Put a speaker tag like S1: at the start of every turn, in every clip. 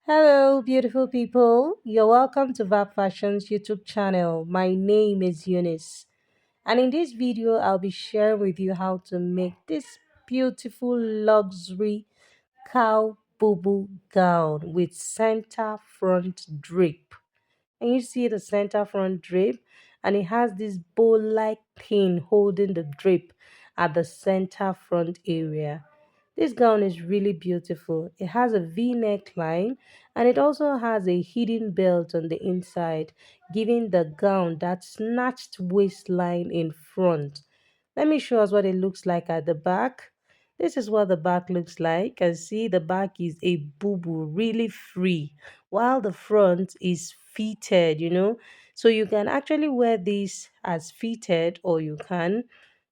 S1: Hello, beautiful people. You're welcome to Vap Fashion's YouTube channel. My name is Eunice, and in this video, I'll be sharing with you how to make this beautiful luxury cow bubu gown with center front drape. And you see the center front drape, and it has this bow-like pin holding the drape at the center front area. This gown is really beautiful. It has a V-neck line and it also has a hidden belt on the inside, giving the gown that snatched waistline in front. Let me show us what it looks like at the back. This is what the back looks like. You can see the back is a boo-boo, really free, while the front is fitted. So you can actually wear this as fitted or you can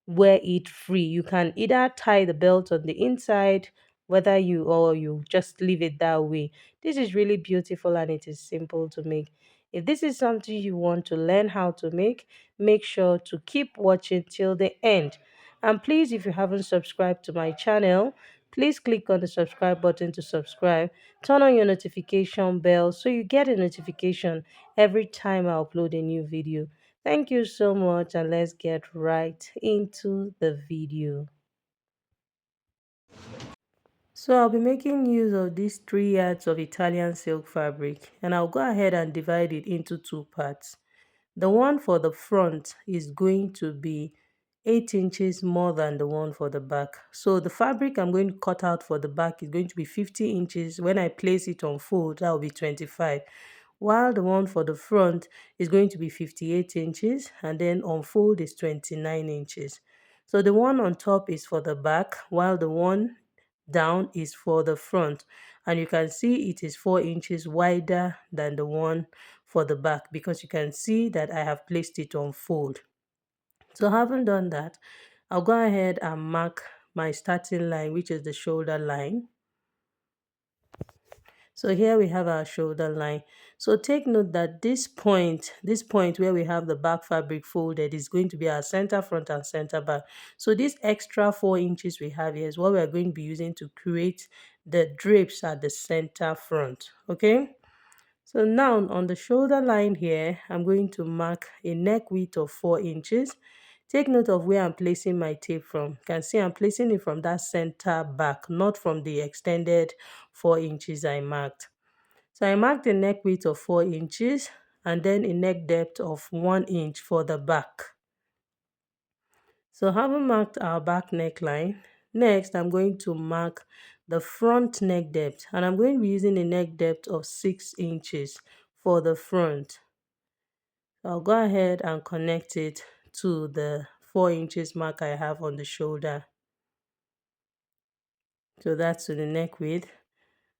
S1: wear it free. You can either tie the belt on the inside, whether you or you just leave it that way. This is really beautiful and it is simple to make. If this is something you want to learn how to make sure to keep watching till the end. And please, if you haven't subscribed to my channel, please click on the subscribe button to subscribe. Turn on your notification bell so you get a notification every time I upload a new video. Thank you so much, and let's get right into the video. So I'll be making use of these 3 yards of Italian silk fabric, and I'll go ahead and divide it into two parts. The one for the front is going to be 8 inches more than the one for the back. So the fabric I'm going to cut out for the back is going to be 50 inches. When I place it on fold, that will be 25. While the one for the front is going to be 58 inches and then on fold is 29 inches. So the one on top is for the back while the one down is for the front, and you can see it is 4 inches wider than the one for the back because you can see that I have placed it on fold. So having done that, I'll go ahead and mark my starting line, which is the shoulder line. So here we have our shoulder line. So take note that this point where we have the back fabric folded is going to be our center front and center back. So this extra 4 inches we have here is what we are going to be using to create the drapes at the center front. Okay. So now on the shoulder line here, I'm going to mark a neck width of 4 inches. Take note of where I'm placing my tape from. You can see I'm placing it from that center back, not from the extended 4 inches I marked. So I marked a neck width of 4 inches and then a neck depth of 1 inch for the back. So having marked our back neckline, next I'm going to mark the front neck depth, and I'm going to be using a neck depth of 6 inches for the front. I'll go ahead and connect it to the 4 inches mark I have on the shoulder. So that's to the neck width.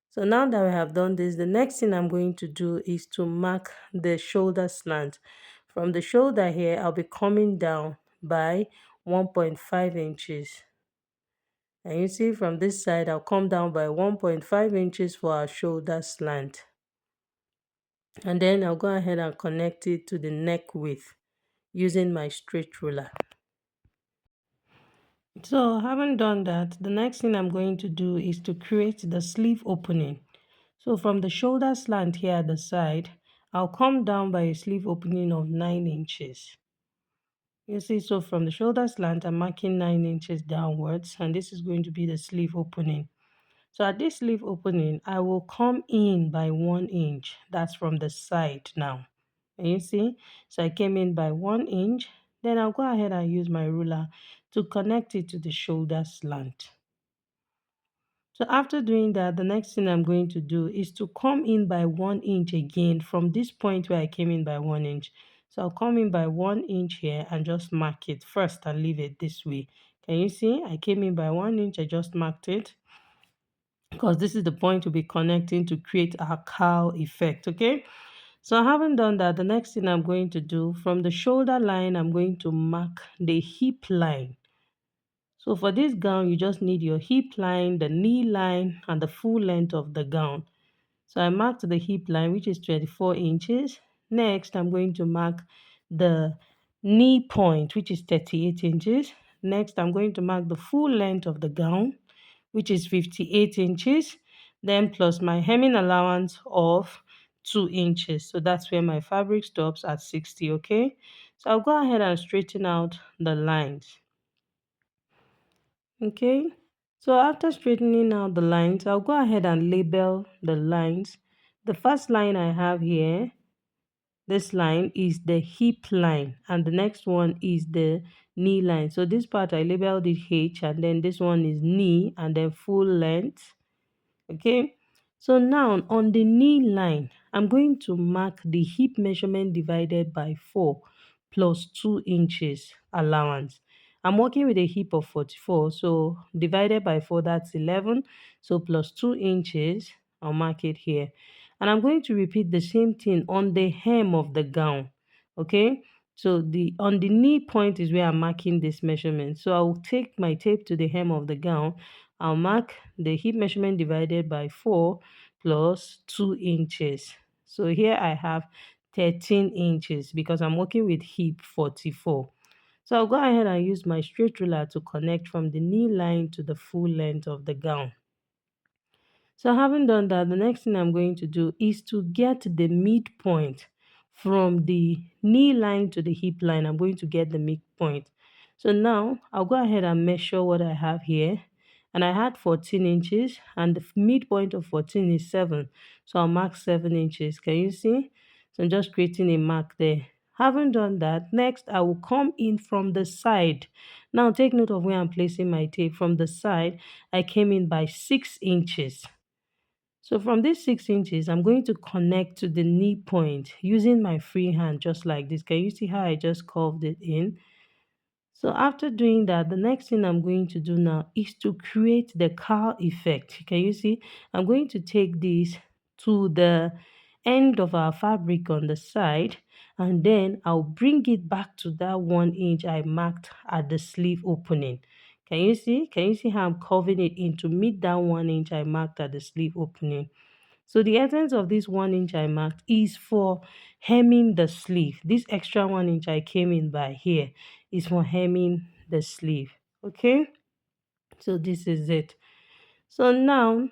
S1: So now that we have done this, the next thing I'm going to do is to mark the shoulder slant. From the shoulder here, I'll be coming down by 1.5 inches. And you see from this side, I'll come down by 1.5 inches for our shoulder slant. And then I'll go ahead and connect it to the neck width using my straight ruler. So having done that, the next thing I'm going to do is to create the sleeve opening. So from the shoulder slant here at the side, I'll come down by a sleeve opening of 9 inches. You see, so from the shoulder slant, I'm marking 9 inches downwards, and this is going to be the sleeve opening. So at this sleeve opening, I will come in by 1 inch. That's from the side now. And you see, so I came in by 1 inch. Then I'll go ahead and use my ruler to connect it to the shoulder slant. So after doing that, the next thing I'm going to do is to come in by 1 inch again from this point where I came in by 1 inch. So I'll come in by 1 inch here and just mark it first and leave it this way. Can you see? I came in by 1 inch, I just marked it because this is the point we'll be connecting to create our cowl effect, okay? So I haven't done that. The next thing I'm going to do from the shoulder line, I'm going to mark the hip line. So for this gown, you just need your hip line, the knee line, and the full length of the gown. So I marked the hip line, which is 24 inches. Next, I'm going to mark the knee point, which is 38 inches. Next, I'm going to mark the full length of the gown, which is 58 inches. then plus my hemming allowance of 2 inches. So that's where my fabric stops at 60. Okay, so I'll go ahead and straighten out the lines. Okay, so after straightening out the lines, I'll go ahead and label the lines. The first line I have here, this line is the hip line, and the next one is the knee line. So this part I labeled it H, and then this one is knee, and then full length. Okay, so now on the knee line, I'm going to mark the hip measurement divided by 4 plus 2 inches allowance. I'm working with a hip of 44, so divided by 4, that's 11. So plus 2 inches, I'll mark it here. And I'm going to repeat the same thing on the hem of the gown. Okay, so the on the knee point is where I'm marking this measurement. So I'll take my tape to the hem of the gown. I'll mark the hip measurement divided by 4 plus 2 inches. So here I have 13 inches because I'm working with hip 44. So I'll go ahead and use my straight ruler to connect from the knee line to the full length of the gown. So having done that, the next thing I'm going to do is to get the midpoint from the knee line to the hip line. I'm going to get the midpoint. So now I'll go ahead and measure what I have here. And I had 14 inches and the midpoint of 14 is 7. So I'll mark 7 inches. Can you see? So I'm just creating a mark there. Having done that, next I will come in from the side. Now take note of where I'm placing my tape. From the side, I came in by 6 inches. So from these 6 inches, I'm going to connect to the knee point using my free hand just like this. Can you see how I just curved it in? So after doing that, the next thing I'm going to do now is to create the cowl effect. Can you see? I'm going to take this to the end of our fabric on the side, and then I'll bring it back to that 1 inch I marked at the sleeve opening. Can you see? Can you see how I'm curving it in to meet that 1 inch I marked at the sleeve opening? So the essence of this 1 inch I marked is for hemming the sleeve. This extra 1 inch I came in by here is for hemming the sleeve. Okay, so this is it. So now,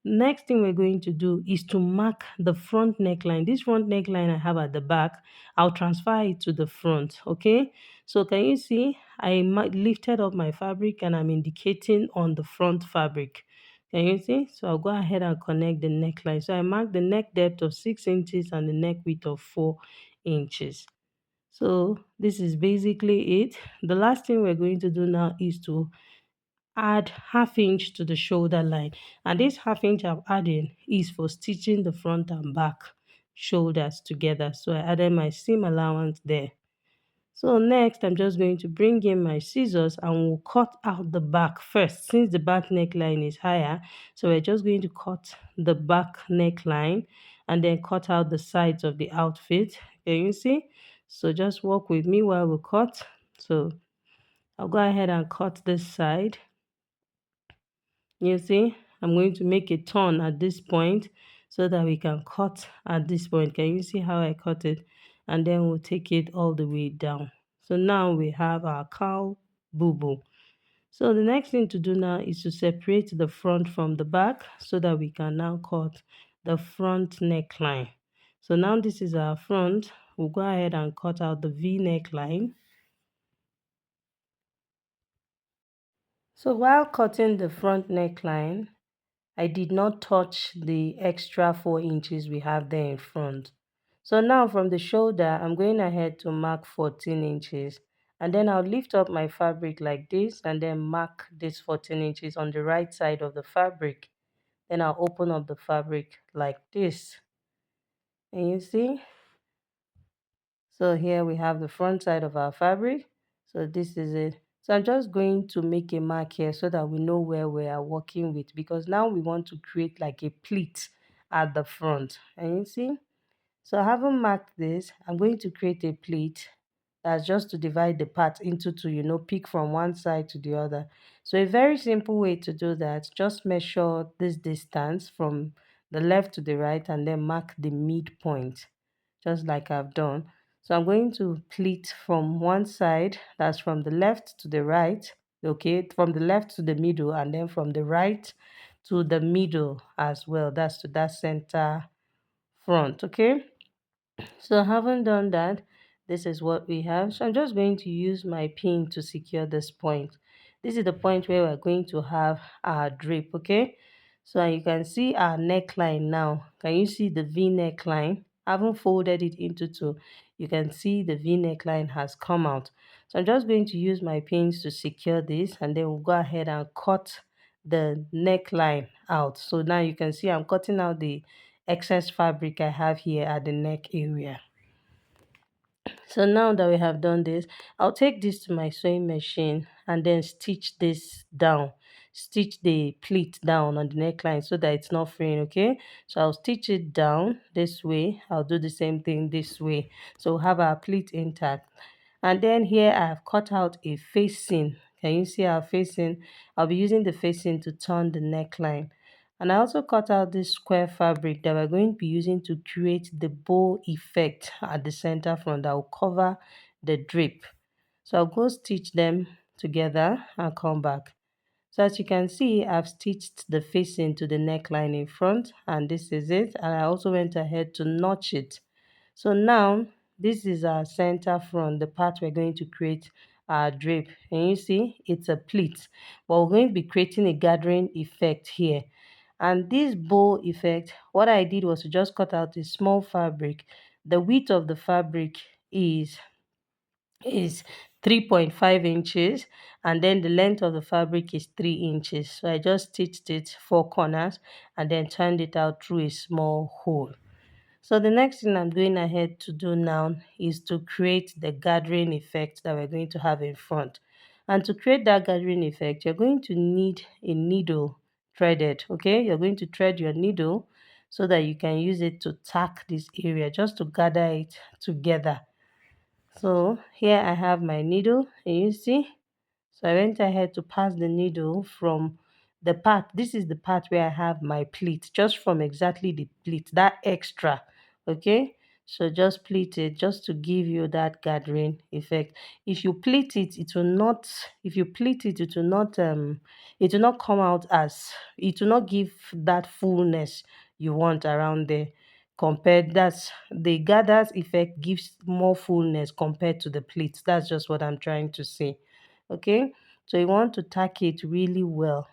S1: next thing we're going to do is to mark the front neckline. This front neckline I have at the back, I'll transfer it to the front. Okay, so can you see lifted up my fabric and I'm indicating on the front fabric. Can you see? So I'll go ahead and connect the neckline. So I mark the neck depth of 6 inches and the neck width of 4 inches. So this is basically it. The last thing we're going to do now is to add ½ inch to the shoulder line, and this ½ inch I'm adding is for stitching the front and back shoulders together. So I added my seam allowance there. So next I'm just going to bring in my scissors and we'll cut out the back first since the back neckline is higher. So we're just going to cut the back neckline and then cut out the sides of the outfit. Can you see? So just walk with me while we cut. So I'll go ahead and cut this side. You see, I'm going to make a turn at this point so that we can cut at this point. Can you see how I cut it? And then we'll take it all the way down. So now we have our cowl bubu. So the next thing to do now is to separate the front from the back so that we can now cut the front neckline. So now this is our front. We'll go ahead and cut out the V neckline. So while cutting the front neckline, I did not touch the extra 4 inches we have there in front. So now from the shoulder, I'm going ahead to mark 14 inches. And then I'll lift up my fabric like this and then mark this 14 inches on the right side of the fabric. Then I'll open up the fabric like this. And you see? So here we have the front side of our fabric. So this is it. So I'm just going to make a mark here so that we know where we are working with, because now we want to create like a pleat at the front. And you see? So having marked this, I'm going to create a pleat. That's just to divide the part into two, pick from one side to the other. So a very simple way to do that, just measure this distance from the left to the right and then mark the midpoint, just like I've done. So I'm going to pleat from one side, that's from the left to the right, okay, from the left to the middle, and then from the right to the middle as well. That's to that center front. Okay, so having done that, this is what we have. So I'm just going to use my pin to secure this point. This is the point where we're going to have our drape. Okay, so you can see our neckline now. Can you see the V neckline? I haven't folded it into two. You can see the V neckline has come out. So I'm just going to use my pins to secure this, and then we'll go ahead and cut the neckline out. So now you can see I'm cutting out the excess fabric I have here at the neck area. So now that we have done this, I'll take this to my sewing machine and then stitch this down. Stitch the pleat down on the neckline so that it's not fraying, okay? So I'll stitch it down this way. I'll do the same thing this way. So we'll have our pleat intact. And then here I have cut out a facing. Can you see our facing? I'll be using the facing to turn the neckline. And I also cut out this square fabric that we're going to be using to create the bow effect at the center front that will cover the drape. So I'll go stitch them together and come back. So as you can see, I've stitched the facing to the neckline in front, and this is it. And I also went ahead to notch it. So now this is our center front, the part we're going to create our drape. And you see, it's a pleat, but we're going to be creating a gathering effect here. And this bow effect, what I did was to just cut out a small fabric. The width of the fabric is 3.5 inches, and then the length of the fabric is 3 inches. So I just stitched it four corners and then turned it out through a small hole. So the next thing I'm going ahead to do now is to create the gathering effect that we're going to have in front. And to create that gathering effect, you're going to need a needle threaded, okay? You're going to thread your needle so that you can use it to tack this area, just to gather it together. So here I have my needle, and you see, so I went ahead to pass the needle from the part. This is the part where I have my pleat, just from exactly the pleat, that extra. Okay. So just pleat it just to give you that gathering effect. If you pleat it, it will not, if you pleat it, it will not come out as, it will not give that fullness you want around there. Compared, that's the gathers effect gives more fullness compared to the pleats. That's just what I'm trying to say. Okay, so you want to tack it really well.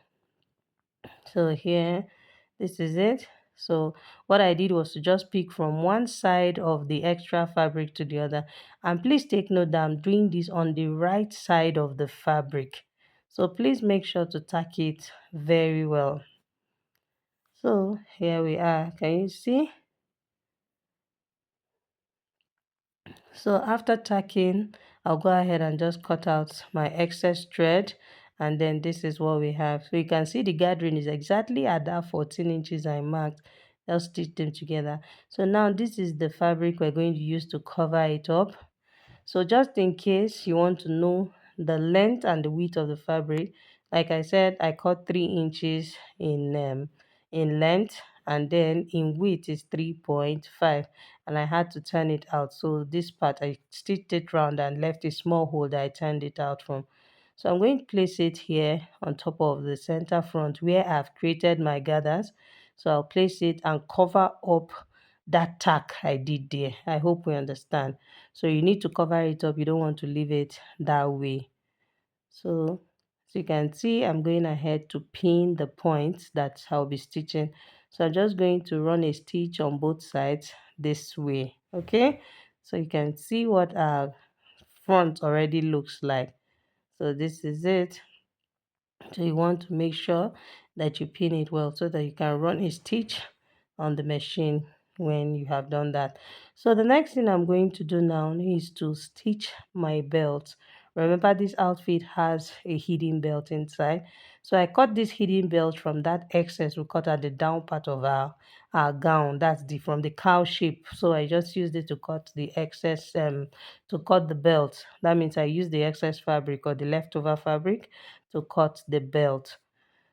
S1: So here, this is it. So what I did was to just pick from one side of the extra fabric to the other. And please take note that I'm doing this on the right side of the fabric. So please make sure to tack it very well. So here we are. Can you see? So after tacking, I'll go ahead and just cut out my excess thread, and then this is what we have. So you can see the gathering is exactly at that 14 inches I marked. I'll stitch them together. So now this is the fabric we're going to use to cover it up. So just in case you want to know the length and the width of the fabric, like I said, I cut 3 inches in length, and then in width is 3.5, and I had to turn it out. So this part I stitched it round and left a small hole that I turned it out from. So I'm going to place it here on top of the center front where I've created my gathers. So I'll place it and cover up that tack I did there. I hope we understand. So you need to cover it up. You don't want to leave it that way. So as you can see, I'm going ahead to pin the points that I'll be stitching. So I'm just going to run a stitch on both sides this way. Okay, so you can see what our front already looks like. So this is it. So you want to make sure that you pin it well so that you can run a stitch on the machine when you have done that. So the next thing I'm going to do now is to stitch my belt. Remember, this outfit has a hidden belt inside. So I cut this hidden belt from that excess we cut at the down part of our gown. That's the from the cowl shape. So I just used it to cut the excess to cut the belt. That means I used the excess fabric or the leftover fabric to cut the belt.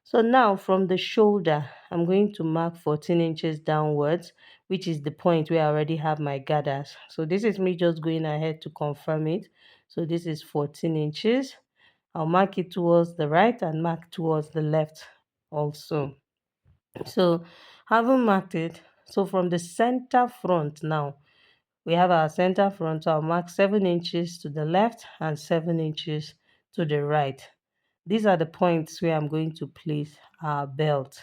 S1: So now from the shoulder, I'm going to mark 14 inches downwards, which is the point where I already have my gathers. So this is me just going ahead to confirm it. So this is 14 inches. I'll mark it towards the right and mark towards the left also. So having marked it, so from the center front now, we have our center front. So I'll mark 7 inches to the left and 7 inches to the right. These are the points where I'm going to place our belt.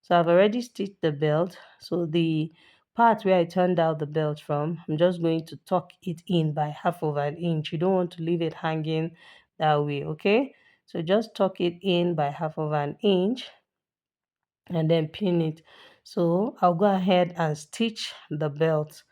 S1: So I've already stitched the belt. So the part where I turned out the belt from, I'm just going to tuck it in by half of an inch. You don't want to leave it hanging that way, okay? So just tuck it in by half of an inch and then pin it. So I'll go ahead and stitch the belt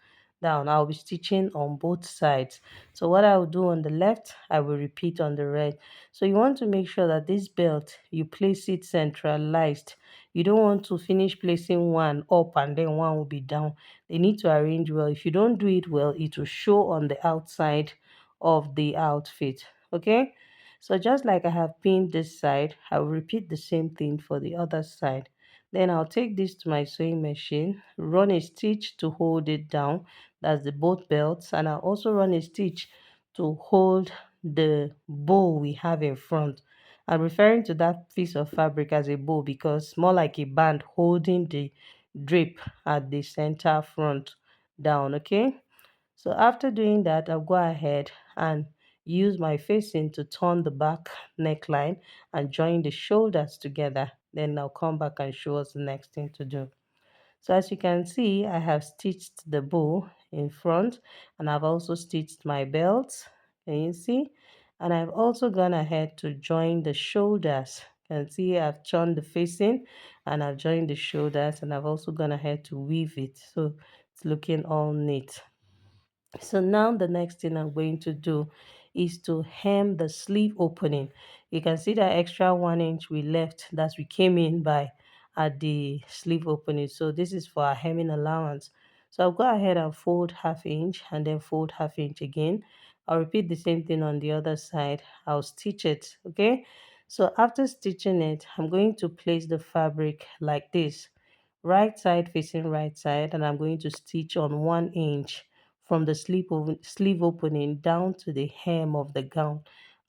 S1: down. I'll be stitching on both sides. So what I will do on the left, I will repeat on the right. So you want to make sure that this belt, you place it centralized. You don't want to finish placing one up and then one will be down. They need to arrange well. If you don't do it well, it will show on the outside of the outfit. Okay? So just like I have pinned this side, I will repeat the same thing for the other side. Then I'll take this to my sewing machine, run a stitch to hold it down. That's the both belts. And I'll also run a stitch to hold the bow we have in front. I'm referring to that piece of fabric as a bow because more like a band holding the drape at the center front down, okay? So after doing that, I'll go ahead and use my facing to turn the back neckline and join the shoulders together. Then I'll come back and show us the next thing to do. So as you can see, I have stitched the bow in front and I've also stitched my belt. Can you see? And I've also gone ahead to join the shoulders. You can see I've turned the facing and I've joined the shoulders and I've also gone ahead to weave it. So it's looking all neat. So now the next thing I'm going to do is to hem the sleeve opening. You can see that extra 1 inch we left that we came in by at the sleeve opening. So this is for our hemming allowance. So I'll go ahead and fold ½ inch and then fold ½ inch again. I'll repeat the same thing on the other side. I'll stitch it, okay? So after stitching it, I'm going to place the fabric like this, right side facing right side, and I'm going to stitch on 1 inch from the sleeve opening down to the hem of the gown.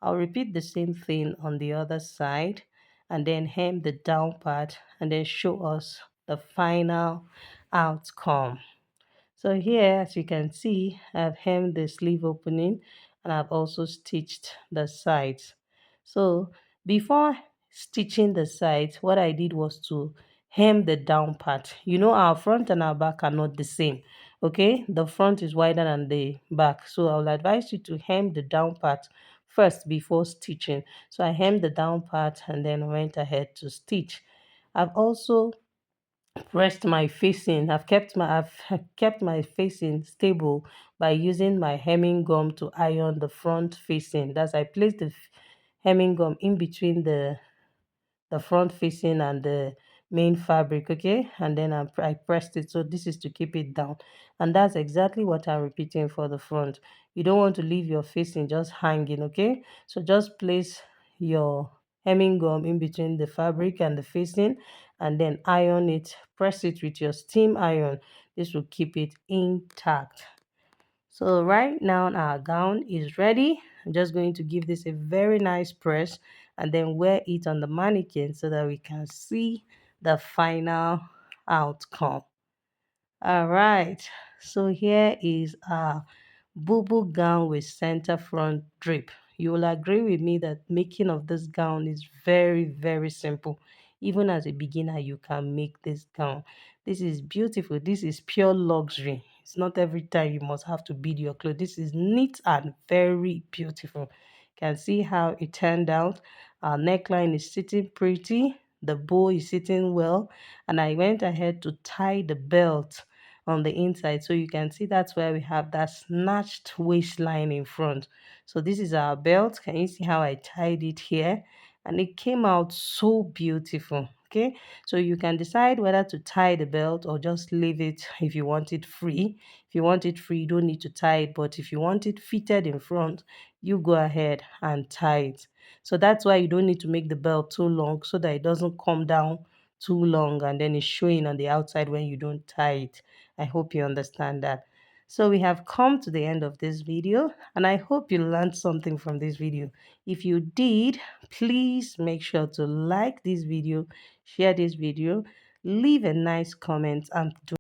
S1: I'll repeat the same thing on the other side and then hem the down part and then show us the final outcome. So here, as you can see, I've hemmed the sleeve opening and I've also stitched the sides. So before stitching the sides, what I did was to hem the down part. You know, our front and our back are not the same. Okay, the front is wider than the back. So I will advise you to hem the down part first before stitching. So I hemmed the down part and then went ahead to stitch. I've also pressed my facing. I've kept my facing stable by using my hemming gum to iron the front facing. That's I placed the hemming gum in between the front facing and the main fabric, okay, and then I pressed it. So this is to keep it down, and that's exactly what I'm repeating for the front. You don't want to leave your facing just hanging, okay? So just place your hemming gum in between the fabric and the facing and then iron it, press it with your steam iron. This will keep it intact. So right now our gown is ready. I'm just going to give this a very nice press and then wear it on the mannequin so that we can see the final outcome. All right, so here is our bubu gown with center front drape. You will agree with me that making of this gown is very, very simple. Even as a beginner, you can make this gown. This is beautiful. This is pure luxury. It's not every time you must have to bead your clothes. This is neat and very beautiful. You can see how it turned out. Our neckline is sitting pretty. The bow is sitting well. And I went ahead to tie the belt on the inside, so you can see that's where we have that snatched waistline in front. So this is our belt. Can you see how I tied it here? And it came out so beautiful. Okay, so you can decide whether to tie the belt or just leave it if you want it free. If you want it free, you don't need to tie it, but if you want it fitted in front, you go ahead and tie it. So that's why you don't need to make the belt too long so that it doesn't come down too long and then it's showing on the outside when you don't tie it. I hope you understand that. So we have come to the end of this video and I hope you learned something from this video. If you did, please make sure to like this video, share this video, leave a nice comment and do